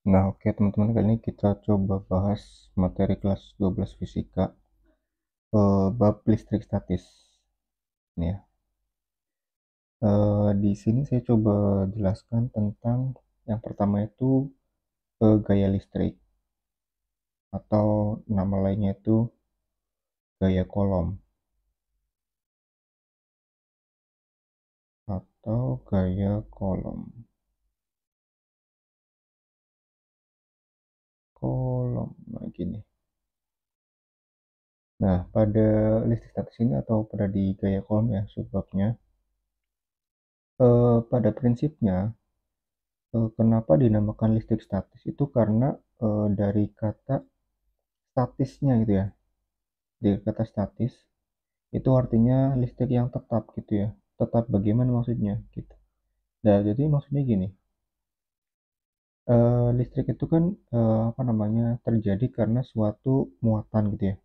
Nah, oke teman-teman, kali ini kita coba bahas materi kelas 12 fisika, bab listrik statis. Ini ya. Di sini saya coba jelaskan tentang yang pertama itu gaya listrik, atau nama lainnya itu gaya kolom atau gaya kolom. Nah, gini. Nah, pada listrik statis ini atau pada di gaya kolom ya subbabnya, pada prinsipnya kenapa dinamakan listrik statis itu karena dari kata statisnya gitu ya. Dari kata statis itu artinya listrik yang tetap gitu ya. Tetap bagaimana maksudnya gitu. Nah, jadi maksudnya gini. Listrik itu kan apa namanya terjadi karena suatu muatan gitu ya.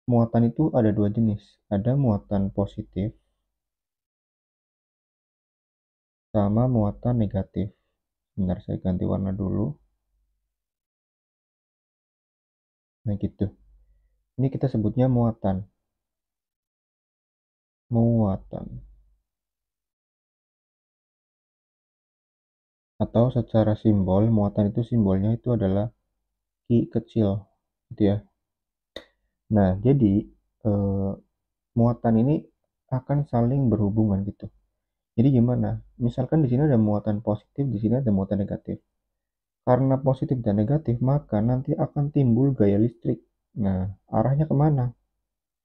Muatan itu ada dua jenis. Ada muatan positif sama muatan negatif. Bentar, saya ganti warna dulu. Nah, gitu. Ini kita sebutnya muatan. Muatan. Atau secara simbol, muatan itu simbolnya itu adalah Q kecil, gitu ya. Nah, jadi muatan ini akan saling berhubungan gitu. Jadi gimana? Misalkan di sini ada muatan positif, di sini ada muatan negatif. Karena positif dan negatif, maka nanti akan timbul gaya listrik. Nah, arahnya kemana?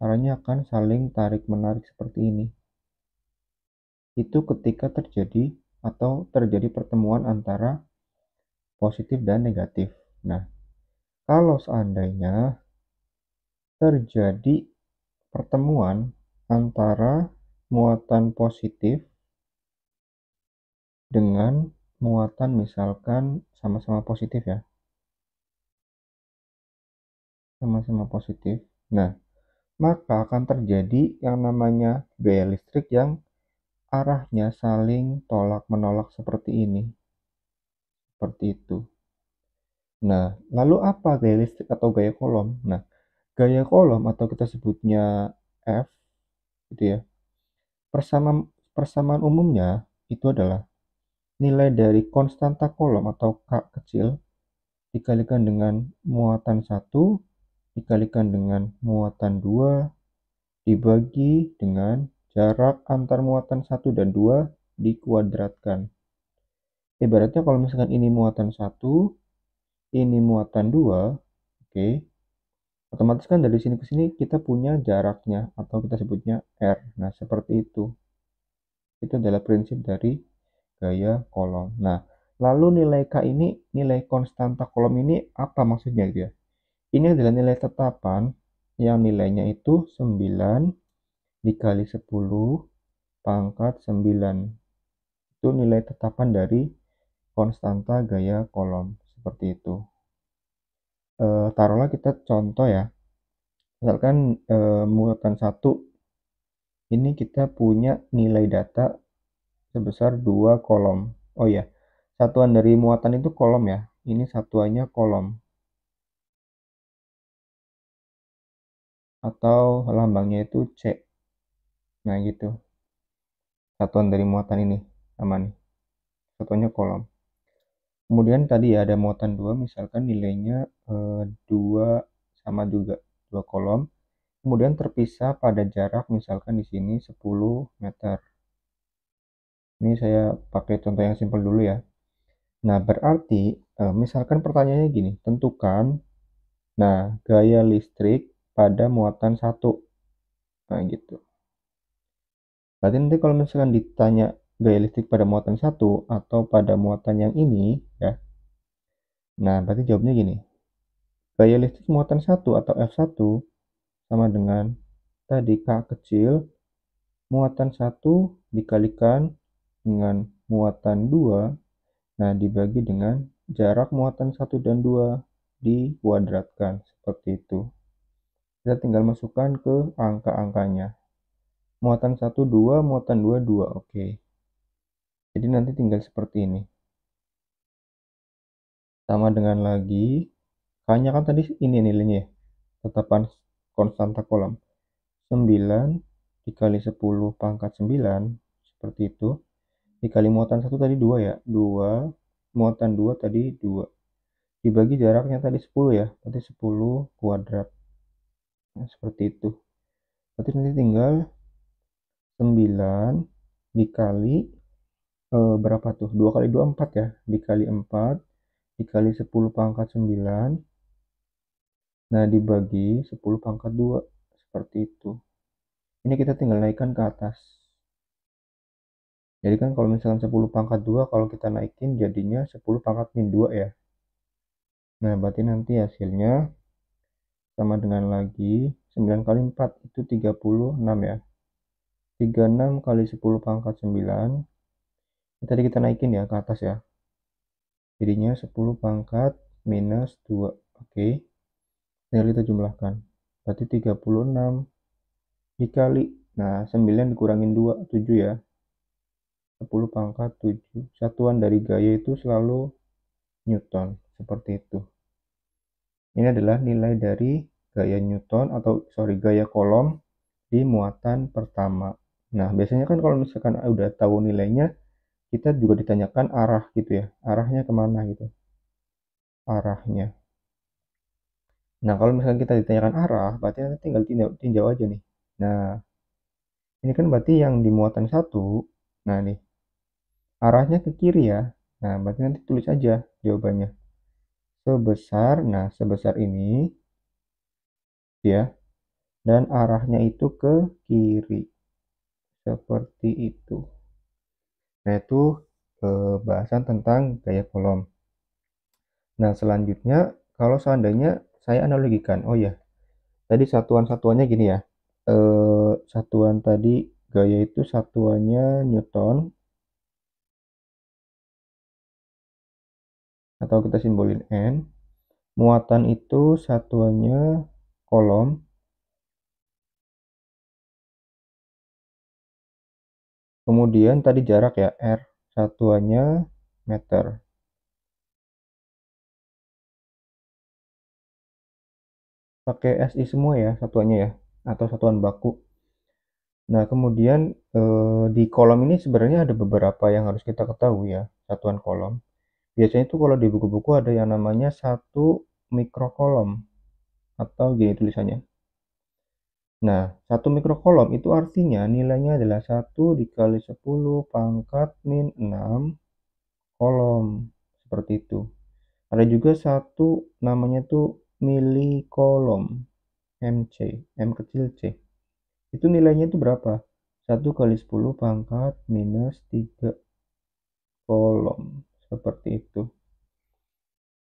Arahnya akan saling tarik-menarik seperti ini. Itu ketika terjadi atau terjadi pertemuan antara positif dan negatif. Nah, kalau seandainya terjadi pertemuan antara muatan positif dengan muatan misalkan sama-sama positif ya, sama-sama positif. Nah, maka akan terjadi yang namanya gaya listrik yang arahnya saling tolak-menolak seperti ini, seperti itu. Nah, lalu apa gaya listrik atau gaya kolom? Nah, gaya kolom atau kita sebutnya F, gitu ya. Persamaan umumnya itu adalah nilai dari konstanta kolom atau K kecil dikalikan dengan muatan 1 dikalikan dengan muatan 2 dibagi dengan jarak antar muatan 1 dan 2 dikuadratkan. Ibaratnya kalau misalkan ini muatan 1, ini muatan 2, oke. Otomatis kan dari sini ke sini kita punya jaraknya atau kita sebutnya R. Nah, seperti itu. Itu adalah prinsip dari gaya kolom. Nah, lalu nilai K ini, nilai konstanta kolom ini apa maksudnya gitu ya? Ini adalah nilai tetapan yang nilainya itu 9 dikali 10 pangkat 9. Itu nilai tetapan dari konstanta gaya kolom. Seperti itu. Taruhlah kita contoh ya. Misalkan muatan 1 ini kita punya nilai data sebesar 2 kolom. Oh ya, satuan dari muatan itu kolom ya. Ini satuannya kolom. Atau lambangnya itu C. Nah, gitu. Satuan dari muatan ini sama nih. Satuannya kolom. Kemudian tadi ya ada muatan 2, misalkan nilainya 2 sama juga 2 kolom. Kemudian terpisah pada jarak misalkan di sini 10 meter. Ini saya pakai contoh yang simpel dulu ya. Nah, berarti misalkan pertanyaannya gini, tentukan gaya listrik pada muatan 1. Nah, gitu. Berarti nanti kalau misalkan ditanya gaya listrik pada muatan 1 atau pada muatan yang ini ya. Nah, berarti jawabnya gini. Gaya listrik muatan 1 atau F1 sama dengan tadi K kecil muatan 1 dikalikan dengan muatan 2, nah dibagi dengan jarak muatan 1 dan 2 dikuadratkan, seperti itu. Kita tinggal masukkan ke angka-angkanya. Muatan 1 2, muatan 2 2, oke. Jadi nanti tinggal seperti ini. Sama dengan lagi, K-nya kan tadi ini nilainya ya, tetapan konstanta kolom. 9 dikali 10 pangkat 9, seperti itu. Dikali muatan 1 tadi 2 ya, 2, muatan 2 tadi 2. Dibagi jaraknya tadi 10 ya, berarti 10 kuadrat. Nah, seperti itu. Berarti nanti tinggal 9 dikali berapa tuh? 2 kali 2 4 ya, dikali 4 dikali 10 pangkat 9. Nah, dibagi 10 pangkat 2. Seperti itu. Ini kita tinggal naikkan ke atas. Jadi kan kalau misalkan 10 pangkat 2, kalau kita naikin jadinya 10 pangkat min 2 ya. Nah, berarti nanti hasilnya sama dengan lagi 9 kali 4 itu 36 ya. 36 kali 10 pangkat 9. Ini tadi kita naikin ya ke atas ya. Jadinya 10 pangkat minus 2. Oke. Tinggal kita jumlahkan. Berarti 36 dikali. Nah, 9 dikurangin 2, 7 ya. 10 pangkat 7. Satuan dari gaya itu selalu Newton. Seperti itu. Ini adalah nilai dari gaya Newton atau gaya kolom di muatan pertama. Nah, biasanya kan kalau misalkan udah tahu nilainya, kita juga ditanyakan arah gitu ya. Arahnya kemana gitu. Arahnya. Nah, kalau misalkan kita ditanyakan arah, berarti nanti tinggal tinjau aja nih. Nah, ini kan berarti yang di muatan 1. Nah, nih. Arahnya ke kiri ya. Nah, berarti nanti tulis aja jawabannya. Sebesar ini ya. Dan arahnya itu ke kiri. Seperti itu. Nah, itu bahasan tentang gaya kolom. Nah, selanjutnya kalau seandainya saya analogikan. Oh ya, tadi satuan-satuannya gini ya. Satuan tadi gaya itu satuannya Newton. Atau kita simbolin N. Muatan itu satuannya kolom. Kemudian tadi jarak ya, R. Satuannya meter. Pakai SI semua ya satuannya ya, atau satuan baku. Nah, kemudian di kolom ini sebenarnya ada beberapa yang harus kita ketahui ya, satuan kolom. Biasanya itu kalau di buku-buku ada yang namanya 1 mikrokolom, atau gini tulisannya. Nah, 1 mikrokolom itu artinya nilainya adalah 1 dikali 10 pangkat min 6 kolom. Seperti itu. Ada juga satu namanya tuh milikolom, MC, M kecil C. Itu nilainya itu berapa? 1 kali 10 pangkat minus 3 kolom. Seperti itu.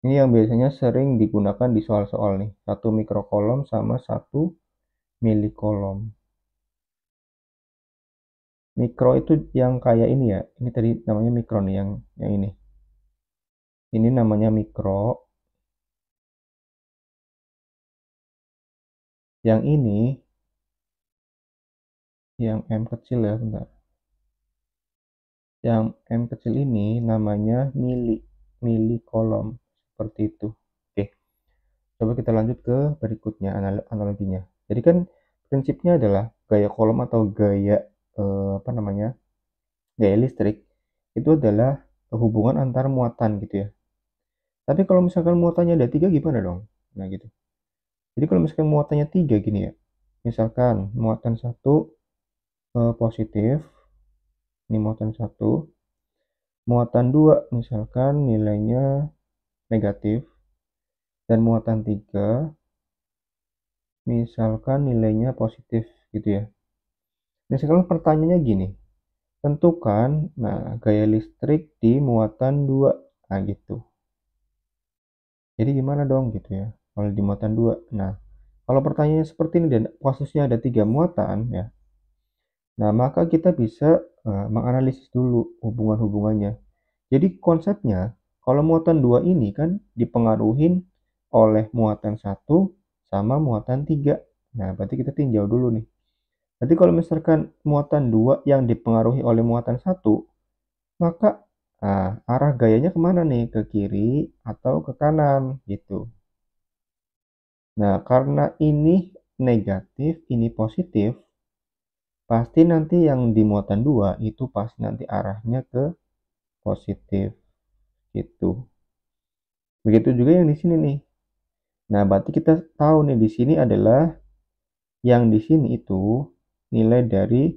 Ini yang biasanya sering digunakan di soal-soal nih. 1 mikrokolom sama 1 milikolom. Mikro itu yang kayak ini ya. Ini tadi namanya mikro nih, yang ini. Ini namanya mikro. Yang ini, yang M kecil ya, bentar. Yang M kecil ini namanya milikolom. Seperti itu. Oke. Coba kita lanjut ke berikutnya analoginya. Jadi kan prinsipnya adalah gaya kolom atau gaya gaya listrik itu adalah hubungan antar muatan gitu ya. Tapi kalau misalkan muatannya ada 3 gimana dong? Nah gitu. Jadi kalau misalkan muatannya 3 gini ya. Misalkan muatan 1 positif. Ini muatan 1. Muatan 2 misalkan nilainya negatif. Dan muatan 3 misalkan nilainya positif gitu ya. Nah, sekarang pertanyaannya gini. Tentukan gaya listrik di muatan 2. Nah, gitu. Jadi gimana dong gitu ya. Kalau di muatan 2. Nah, kalau pertanyaannya seperti ini dan kasusnya ada 3 muatan ya. Nah, maka kita bisa menganalisis dulu hubungan-hubungannya. Jadi konsepnya, kalau muatan 2 ini kan dipengaruhi oleh muatan 1 sama muatan 3. Nah, berarti kita tinjau dulu nih. Berarti kalau misalkan muatan 2 yang dipengaruhi oleh muatan 1, maka Nah, arah gayanya kemana nih? Ke kiri atau ke kanan gitu. Nah, karena ini negatif, ini positif, pasti nanti yang di muatan 2 itu pasti nanti arahnya ke positif gitu. Begitu juga yang di sini nih. Nah, berarti kita tahu nih di sini adalah yang di sini itu nilai dari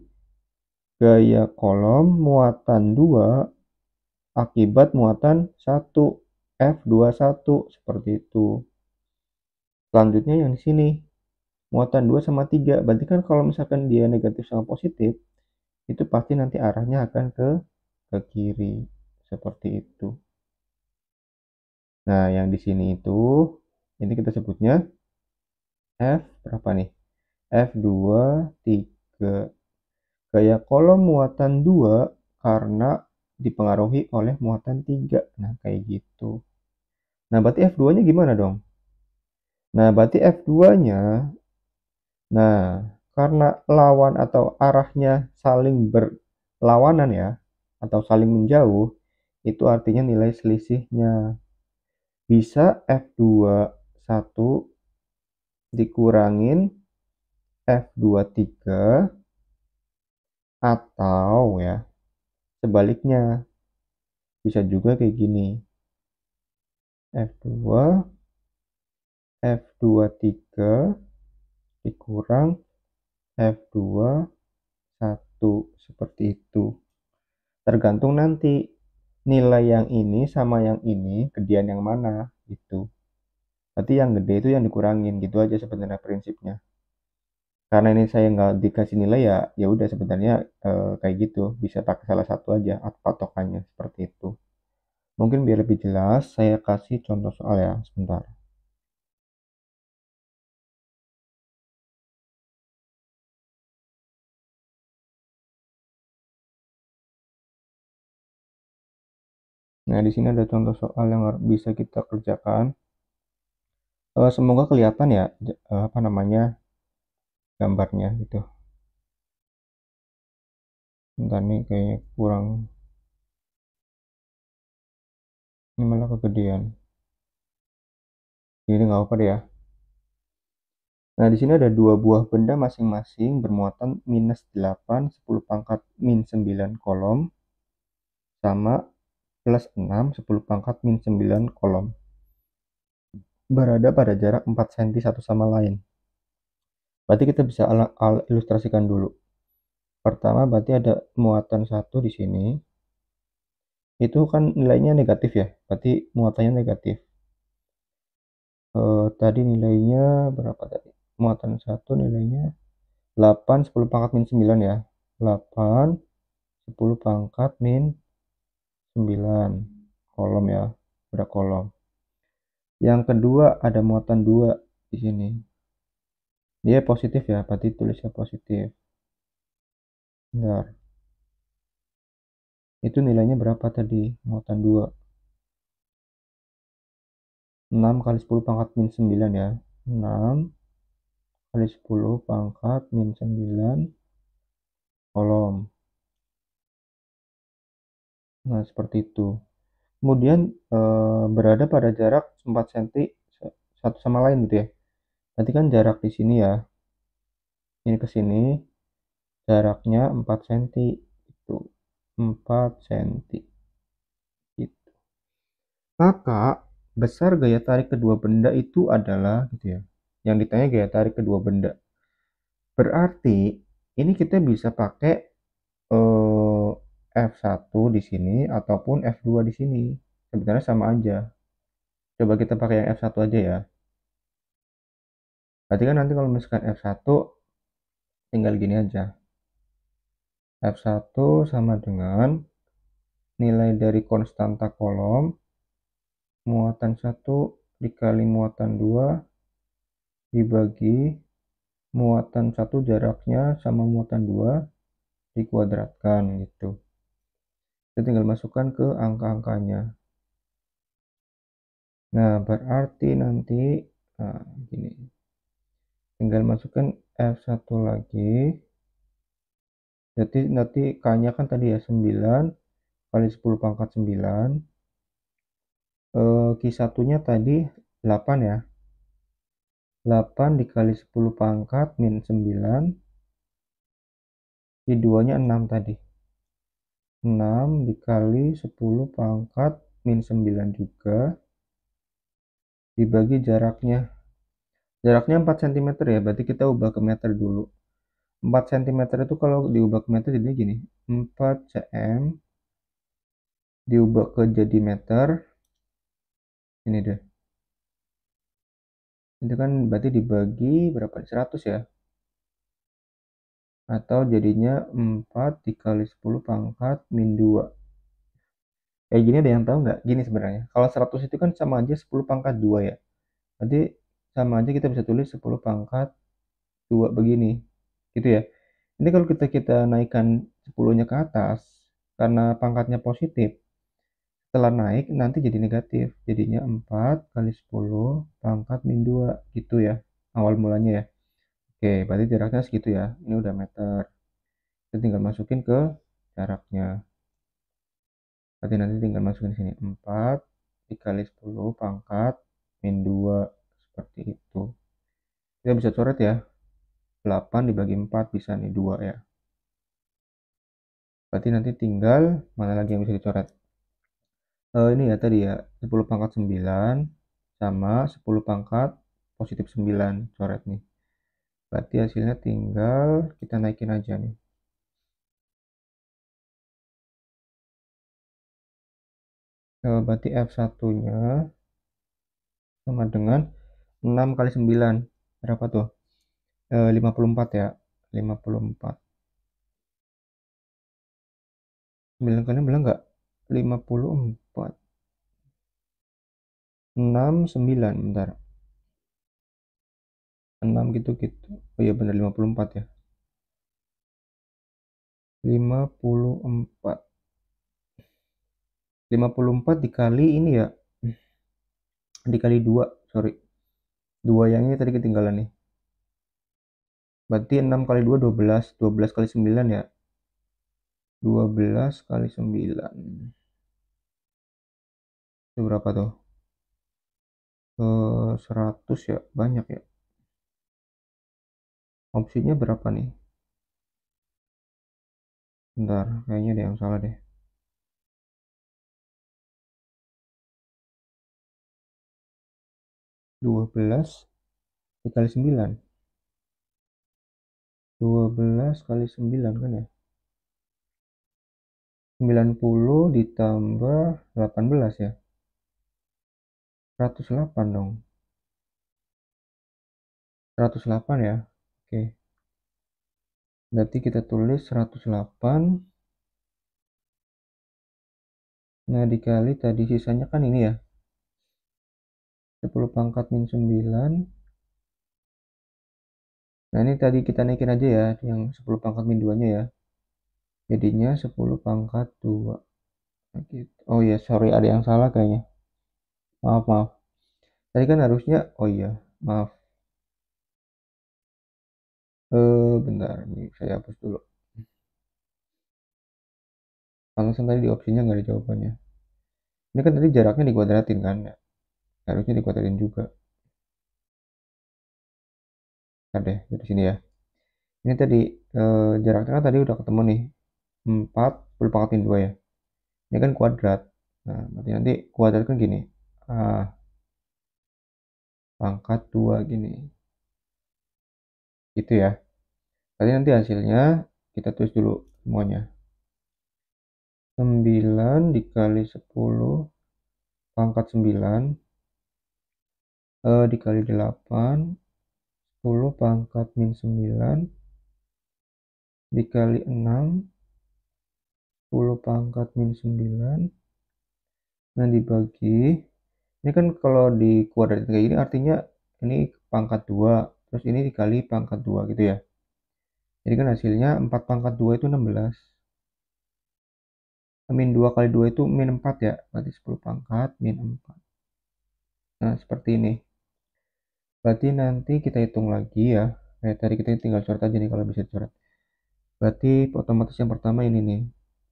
gaya kolom muatan 2 akibat muatan 1 F21 seperti itu. Selanjutnya yang di sini muatan 2 sama 3. Berarti kan kalau misalkan dia negatif sama positif, itu pasti nanti arahnya akan ke kiri seperti itu. Nah, yang di sini itu ini kita sebutnya F berapa nih? F23. Gaya kolom muatan 2 karena dipengaruhi oleh muatan 3. Nah, kayak gitu. Nah, berarti F2-nya gimana dong? Nah, berarti F2-nya, nah, karena lawan atau arahnya saling berlawanan ya, atau saling menjauh, itu artinya nilai selisihnya. Bisa F21 dikurangin F23 atau ya sebaliknya. Bisa juga kayak gini. F2 F23 dikurang F21 seperti itu. Tergantung nanti nilai yang ini sama yang ini gedean yang mana gitu. Berarti yang gede itu yang dikurangin gitu aja sebenarnya prinsipnya. Karena ini saya nggak dikasih nilai ya, ya udah sebenarnya kayak gitu. Bisa pakai salah satu aja patokannya seperti itu. Mungkin biar lebih jelas, saya kasih contoh soal ya sebentar. Nah, di sini ada contoh soal yang bisa kita kerjakan. Semoga kelihatan ya apa namanya gambarnya gitu. Bentar nih kayaknya kurang, ini malah kegedean. Ini nggak apa deh ya. Nah, di sini ada dua buah benda masing-masing bermuatan -8, 10 pangkat -9 kolom, sama +6, 10 pangkat -9 kolom. Berada pada jarak 4 cm satu sama lain. Berarti kita bisa ilustrasikan dulu. Pertama, berarti ada muatan 1 di sini. Itu kan nilainya negatif ya, berarti muatannya negatif. Tadi nilainya berapa tadi? Muatan 1 nilainya 8, 10 pangkat -9 ya. 8, 10 pangkat -9 kolom ya, udah kolom. Yang kedua ada muatan 2 di sini. Dia positif ya, berarti tulisnya positif. Bentar. Itu nilainya berapa tadi? Muatan 2. 6 kali 10 pangkat -9 ya. 6 kali 10 pangkat -9 kolom. Nah, seperti itu. Kemudian berada pada jarak 4 cm satu sama lain gitu ya. Berarti kan jarak di sini ya. Ini ke sini jaraknya 4 cm itu. 4 cm gitu. Maka besar gaya tarik kedua benda itu adalah gitu ya. Yang ditanya gaya tarik kedua benda. Berarti ini kita bisa pakai F1 di sini ataupun F2 di sini. Sebenarnya sama aja. Coba kita pakai yang F1 aja ya. Berarti kan nanti kalau misalkan F1 tinggal gini aja. F1 sama dengan nilai dari konstanta kolom muatan 1 dikali muatan 2 dibagi muatan 1 jaraknya sama muatan 2 dikuadratkan gitu. Kita tinggal masukkan ke angka-angkanya. Nah, berarti nanti gini. Tinggal masukkan F1 lagi. Jadi nanti K-nya kan tadi ya 9 kali 10 pangkat 9. Q1-nya tadi 8 ya. 8 dikali 10 pangkat min 9. Q2-nya 6 tadi. 6 dikali 10 pangkat min 9 juga. Dibagi jaraknya. Jaraknya 4 cm ya, berarti kita ubah ke meter dulu. 4 cm itu kalau diubah ke meter jadi gini. 4 cm diubah ke jadi meter. Ini deh. Itu kan berarti dibagi berapa? 100 ya. Atau jadinya 4 dikali 10 pangkat min 2. Kayak gini ada yang tahu nggak? Gini sebenarnya. Kalau 100 itu kan sama aja 10 pangkat 2 ya. Berarti sama aja kita bisa tulis 10 pangkat 2 begini. Gitu ya. Ini kalau kita naikkan 10-nya ke atas, karena pangkatnya positif, setelah naik nanti jadi negatif. Jadinya 4 kali 10 pangkat min 2. Gitu ya. Awal mulanya ya. Oke, berarti jaraknya segitu ya. Ini udah meter. Kita tinggal masukin ke jaraknya. Berarti nanti tinggal masukin sini 4 dikali 10 pangkat min 2. Seperti itu. Kita bisa coret ya. 8 dibagi 4 bisa nih 2 ya. Berarti nanti tinggal mana lagi yang bisa dicoret. Ini ya tadi ya 10 pangkat 9 sama 10 pangkat positif 9 coret nih. Berarti hasilnya tinggal kita naikin aja nih. Berarti F1-nya sama dengan 6 kali 9. Berapa tuh? 54 ya. 54. 9 kali bilang enggak? 54. 6, 9. Bentar. 6 gitu-gitu. Oh iya benar 54 ya. 54. 54 dikali ini ya. Dikali 2, sorry. 2 yang ini tadi ketinggalan nih. Berarti 6 kali 2 12. 12 kali 9 ya. 12 kali 9. Itu berapa tuh? 100 ya. Banyak ya. Opsinya berapa nih? Bentar, kayaknya ada yang salah deh. 12 dikali 9. 12 kali 9 kan ya. 90 ditambah 18 ya. 108 dong. 108 ya. Oke. Berarti kita tulis 108. Nah dikali tadi sisanya kan ini ya. 10 pangkat min 9. Nah ini tadi kita naikin aja ya. Yang 10 pangkat min 2 nya ya. Jadinya 10 pangkat 2. Oh iya sorry ada yang salah kayaknya. Maaf. Tadi kan harusnya. Oh iya maaf. Bentar. Ini saya hapus dulu. Pantesan tadi di opsinya nggak ada jawabannya. Ini kan tadi jaraknya dikuadratin kan ya. Harusnya dikuadratin juga. Ada dari sini ya. Ini tadi jaraknya kan tadi udah ketemu nih. 4 10 pangkat min 2 ya. Ini kan kuadrat. Nah, berarti nanti kuadrat kan gini. Pangkat 2 gini. Gitu ya. Berarti nanti hasilnya kita tulis dulu semuanya. 9 dikali 10 pangkat 9 dikali 8 10 pangkat min 9 dikali 6 10 pangkat min 9. Nah dibagi. Ini kan kalau di kuadratin kayak gini artinya ini pangkat 2. Terus ini dikali pangkat 2 gitu ya. Jadi kan hasilnya 4 pangkat 2 itu 16. Min 2 kali 2 itu min 4 ya. Berarti 10 pangkat min 4. Nah seperti ini. Berarti nanti kita hitung lagi ya. Kayak tadi kita tinggal coret aja nih kalau bisa coret. Berarti otomatis yang pertama ini nih.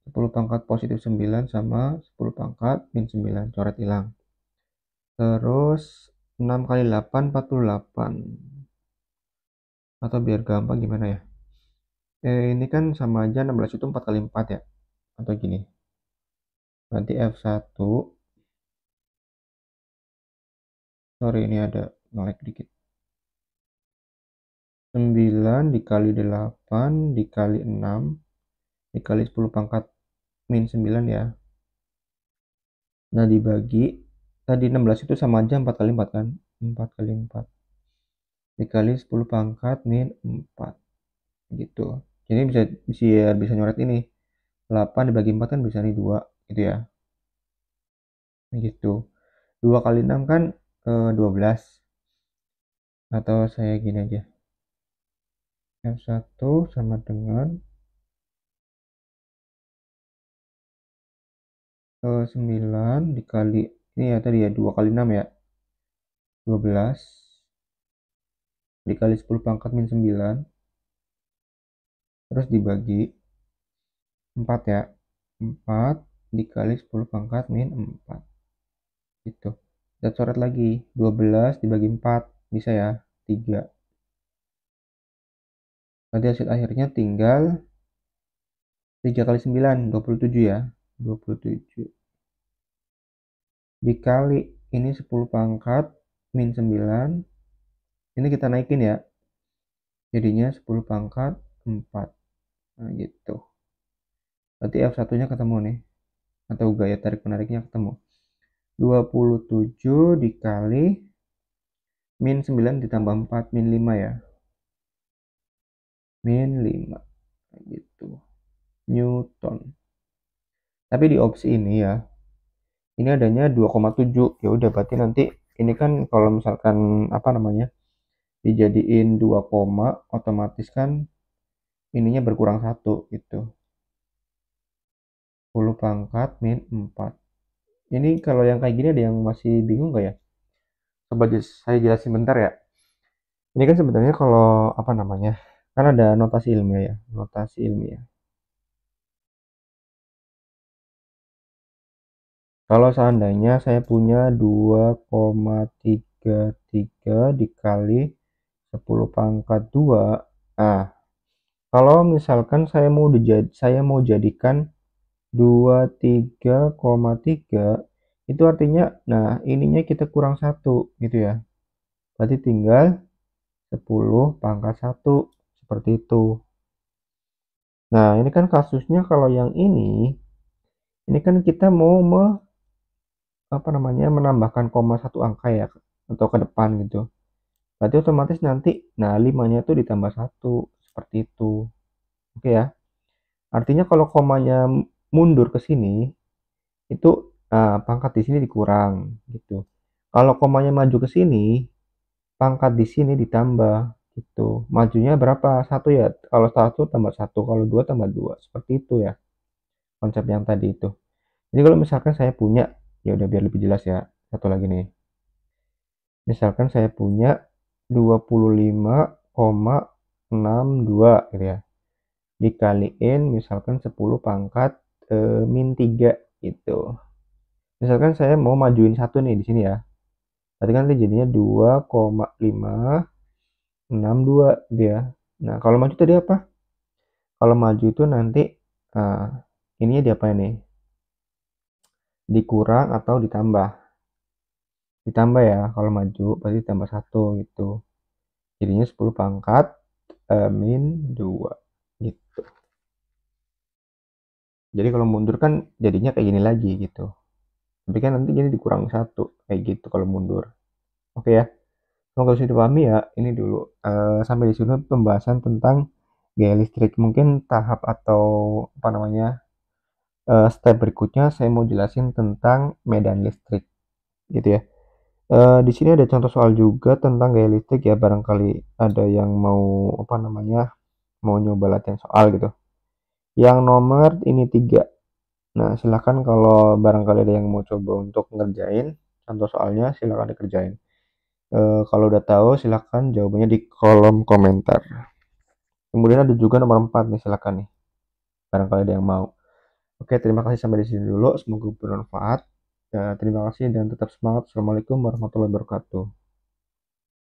10 pangkat positif 9 sama 10 pangkat min 9, coret hilang. Terus 6 kali 8, 48. Atau biar gampang gimana ya? Ini kan sama aja 16 itu 4 kali 4 ya? Atau gini. Nanti F1, sorry ini ada nge-lag dikit. 9 dikali 8 dikali 6 dikali 10 pangkat min 9 ya. Nah dibagi, tadi 16 itu sama aja 4 kali 4 kan? 4 kali 4 dikali 10 pangkat min 4 gitu. Jadi bisa nyoret ini 8 dibagi 4 kan bisa nih 2 gitu ya. Gitu. 2 kali 6 kan 12. Atau saya gini aja. F1 sama dengan 9 dikali ini ya tadi ya 2 kali 6 ya. 12 dikali 10 pangkat min 9 terus dibagi 4 ya. 4 dikali 10 pangkat min 4 gitu. Kita coret lagi 12 dibagi 4 bisa ya 3. Nanti hasil akhirnya tinggal 3 kali 9 27 ya. 27 dikali ini 10 pangkat min 9 ini kita naikin ya jadinya 10 pangkat 4. Nah gitu. Berarti F1 nya ketemu nih atau gaya tarik menariknya ketemu. 27 dikali min 9 ditambah 4 min 5 ya. Min 5 gitu. Newton. Tapi di opsi ini ya. Ini adanya 2,7. Ya udah berarti nanti ini kan kalau misalkan apa namanya? Dijadiin 2 koma otomatis kan ininya berkurang 1 gitu. 10 pangkat min 4. Ini kalau yang kayak gini ada yang masih bingung nggak ya? Coba saya jelasin bentar ya. Ini kan sebenarnya kalau apa namanya? Kan ada notasi ilmiah ya, notasi ilmiah. Kalau seandainya saya punya 2,33 dikali 10 pangkat 2. Nah, kalau misalkan saya mau jadikan 23,3 itu artinya nah ininya kita kurang 1 gitu ya. Berarti tinggal 10 pangkat 1 seperti itu. Nah, ini kan kasusnya kalau yang ini kan kita mau menambahkan koma 1 angka ya atau ke depan gitu. Berarti otomatis nanti nah 5-nya itu ditambah 1 seperti itu. Oke ya. Artinya kalau komanya mundur ke sini itu pangkat di sini dikurang gitu. Kalau komanya maju ke sini, pangkat di sini ditambah gitu. Majunya berapa? 1 ya. Kalau 1 tambah 1, kalau 2 tambah 2. Seperti itu ya. Konsep yang tadi itu. Jadi kalau misalkan saya punya, ya udah biar lebih jelas ya. Satu lagi nih. Misalkan saya punya 25,62 gitu ya. Dikaliin misalkan 10 pangkat min 3 gitu. Misalkan saya mau majuin 1 nih di sini ya. Berarti kan jadinya 2,562 dia. Nah, kalau maju tadi apa? Kalau maju itu nanti ininya diapain nih? Dikurang atau ditambah? Ditambah ya, kalau maju berarti tambah 1 gitu. Jadinya 10 pangkat min 2 gitu. Jadi kalau mundur kan jadinya kayak gini lagi gitu. Tapi kan nanti jadi dikurang 1 kayak gitu kalau mundur. Oke ya. Semoga sudah dipahami ya. Ini dulu sampai di sini pembahasan tentang gaya listrik. Mungkin tahap atau apa namanya step berikutnya saya mau jelasin tentang medan listrik gitu ya. Di sini ada contoh soal juga tentang gaya listrik ya, barangkali ada yang mau apa namanya mau nyoba latihan soal gitu. Yang nomor ini 3. Nah, silakan kalau barangkali ada yang mau coba untuk ngerjain contoh soalnya, silakan dikerjain. Kalau udah tahu silakan jawabannya di kolom komentar. Kemudian ada juga nomor 4 nih, silakan nih barangkali ada yang mau. Oke, terima kasih sampai di sini dulu. Semoga bermanfaat. Ya, terima kasih dan tetap semangat. Assalamualaikum warahmatullahi wabarakatuh.